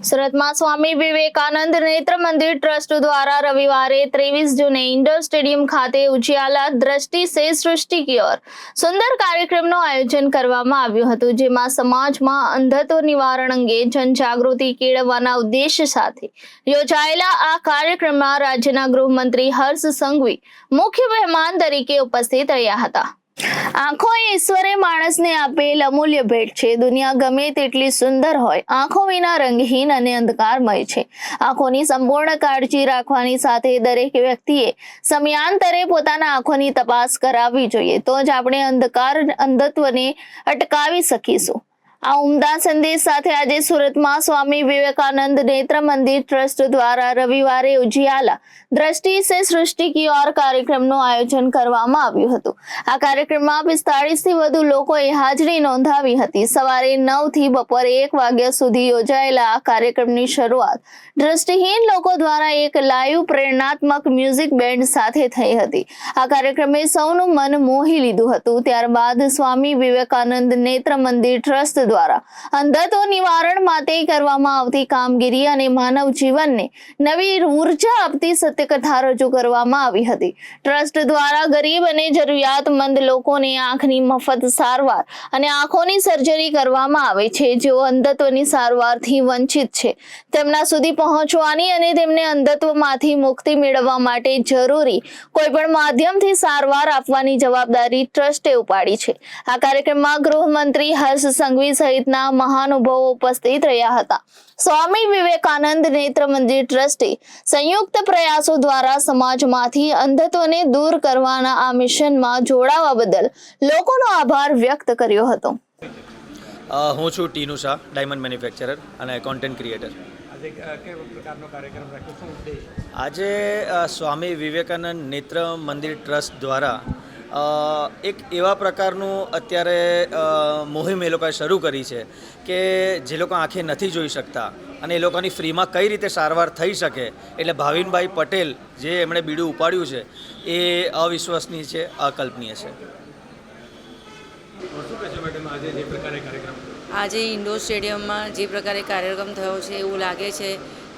સુરતમાં સ્વામી વિવેકાનંદ નેત્ર મંદિર ટ્રસ્ટ દ્વારા રવિવારે 23 જૂને ઇન્ડોર સ્ટેડિયમ ખાતે ઉજિયાલા દ્રષ્ટિ સે સૃષ્ટિ કી ઓર સુંદર કાર્યક્રમનું આયોજન કરવામાં આવ્યું હતું, જેમાં સમાજમાં અંધત્વ નિવારણ અંગે જનજાગૃતિ કેળવવાના ઉદ્દેશ્ય સાથે યોજાયેલા આ કાર્યક્રમમાં રાજ્યના ગૃહમંત્રી હર્ષ સંઘવી મુખ્ય મહેમાન તરીકે ઉપસ્થિત રહ્યા હતા। આંખો એ ઈશ્વરે માણસને આપેલ અમૂલ્ય ભેટ છે। દુનિયા ગમે તેટલી સુંદર હોય, આંખો વિના રંગહીન અને અંધકારમય છે। આંખોની સંપૂર્ણ કાળજી રાખવાની સાથે દરેક વ્યક્તિએ સમયાંતરે પોતાના આંખોની તપાસ કરાવવી જોઈએ, તો જ આપણે અંધત્વને અટકાવી શકીશું। આ ઉમદા સંદેશ સાથે આજે સુરતમાં સ્વામી વિવેકાનંદ નેત્ર મંદિર ટ્રસ્ટ દ્વારા રવિવારે ઉજિયાલા દ્રષ્ટિ સે સૃષ્ટિ કી ઓર કાર્યક્રમનું આયોજન કરવામાં આવ્યું હતું। આ કાર્યક્રમમાં 45 થી વધુ લોકોએ હાજરી નોંધાવી હતી। સવારે 9 થી બપોરે 1 વાગ્યા સુધી યોજાયેલા આ કાર્યક્રમની શરૂઆત દ્રષ્ટિહીન લોકો દ્વારા એક લાઈવ પ્રેરણાત્મક મ્યુઝિક બેન્ડ સાથે થઈ હતી। આ કાર્યક્રમે સૌનું મન મોહી લીધું હતું। ત્યારબાદ સ્વામી વિવેકાનંદ નેત્ર મંદિર ટ્રસ્ટ દ્વારા અંધત્વ નિવારણ માટે કરવામાં આવતી કામગીરી અને માનવ જીવનને નવી ઉર્જા આપતી સત્યકથા રજૂ કરવામાં આવી હતી। ટ્રસ્ટ દ્વારા ગરીબ અને જરૂરિયાતમંદ લોકોને આંખની મફત સારવાર અને આંખોની સર્જરી કરવામાં આવે છે। જેઓ અંધત્વની સારવારથી વંચિત છે, તેમના સુધી પહોંચવાની અને તેમને અંધત્વમાંથી મુક્તિ મેળવવા માટે જરૂરી કોઈપણ માધ્યમથી સારવાર આપવાની જવાબદારી ટ્રસ્ટે ઉપાડી છે। આ કાર્યક્રમમાં ગૃહમંત્રી હર્ષ સંઘવી સહિતના મહાનુભાવો ઉપસ્થિત રહ્યા હતા। સ્વામી વિવેકાનંદ નેત્ર મંદિર ટ્રસ્ટે સંયુક્ત પ્રયાસો દ્વારા સમાજમાંથી અંધત્વને દૂર કરવાના આ મિશનમાં જોડાવા બદલ લોકોનો આભાર વ્યક્ત કર્યો હતો। હું છું ટીનુ શાહ, ડાયમંડ મેન્યુફેક્ચરર અને કોન્ટેન્ટ ક્રિએટર। આજે સ્વામી વિવેકાનંદ નેત્ર મંદિર ટ્રસ્ટ દ્વારા એક એવા પ્રકારનું અત્યારે મુહિમ એ લોકોએ શરૂ કરી છે કે જે લોકો આંખે નથી જોઈ શકતા અને એ લોકોની ફ્રીમાં કઈ રીતે સારવાર થઈ શકે, એટલે ભાવિનભાઈ પટેલ જે એમણે બીડું ઉપાડ્યું છે એ અવિશ્વસનીય છે, અકલ્પનીય છે। આજે ઇન્ડોર સ્ટેડિયમમાં જે પ્રકારે કાર્યક્રમ થયો છે, એવું લાગે છે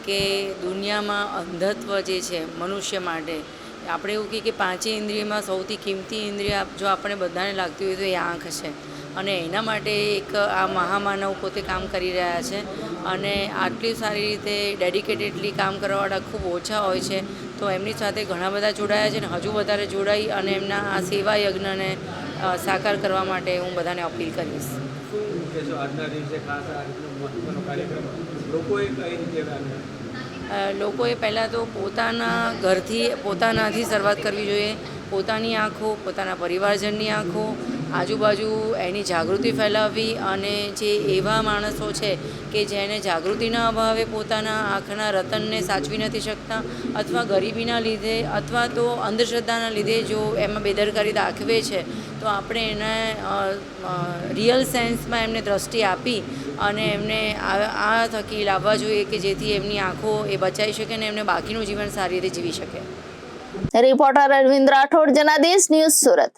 કે દુનિયામાં અંધત્વ જે છે મનુષ્ય માટે, આપણે એવું કહીએ કે પાંચેય ઇન્દ્રિયમાં સૌથી કિંમતી ઇન્દ્રિય જો આપણે બધાને લાગતી હોય તો એ આંખ છે, અને એના માટે એક આ મહામાનવ પોતે કામ કરી રહ્યા છે। અને આટલી સારી રીતે ડેડિકેટેડલી કામ કરવાવાળા ખૂબ ઓછા હોય છે, તો એમની સાથે ઘણા બધા જોડાયા છે અને હજુ વધારે જોડાઈ અને એમના આ સેવા યજ્ઞને સાકાર કરવા માટે હું બધાને અપીલ કરીશ। લોકોએ પહેલાં તો પોતાના ઘરથી પોતાનાથી શરૂઆત કરવી જોઈએ। પોતાની આંખો, પોતાના પરિવારજનની આંખો, આજુબાજુ એની જાગૃતિ ફેલાવવી, અને જે એવા માણસો છે કે જેને જાગૃતિના અભાવે પોતાના આંખના રતનને સાચવી નથી શકતા, અથવા ગરીબીના લીધે અથવા તો અંધશ્રદ્ધાના લીધે જો એમાં બેદરકારી દાખવે છે, તો આપણે એને રિયલ સેન્સમાં એમને દ્રષ્ટિ આપી અને એમને આ થકી લાવવા જોઈએ કે જેથી એમની આંખો એ બચાવી શકે અને એમને બાકીનું જીવન સારી રીતે જીવી શકે। Reporter Arvind Rathod, Janadesh news, Surat.